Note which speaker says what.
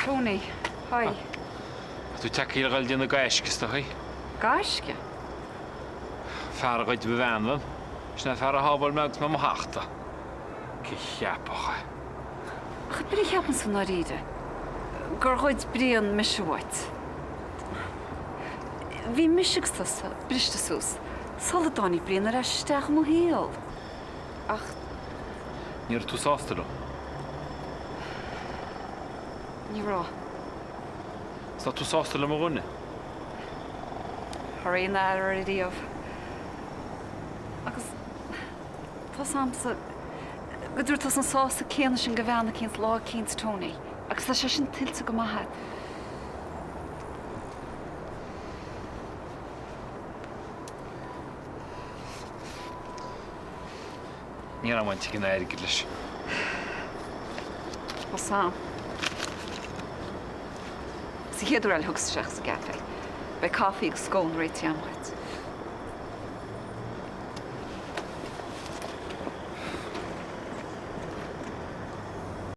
Speaker 1: Tony, hi.
Speaker 2: Tú teí gail dína gaisgus tá chuí?
Speaker 1: Gaisce?
Speaker 2: Feargaid bhheanlan, sna fear a hábal mead me heachta. Ci cheapacha.
Speaker 1: Ach, brí cheapan san áide. Gur chuid Briain misisiúit. Bhí misisigus briste suas. Saladáí Briain ar eisteach mó héal. Ach...
Speaker 2: Níor tú sásta
Speaker 1: Ní rá.
Speaker 2: Tá tú sásta le marúne?
Speaker 1: Thraína ar a díomh. Agus... Tá samsa... Goúir tá an sásta céanna sin go bheanna cíns lá cíns Tony. Agus tá sé sin tiltte go maithe.
Speaker 2: Ní an bhaint cin éirigh leis.
Speaker 1: Tá sam. Sa chéadú eil thugus seach sa gafé. Bei cáfií go scón réit teamhaid.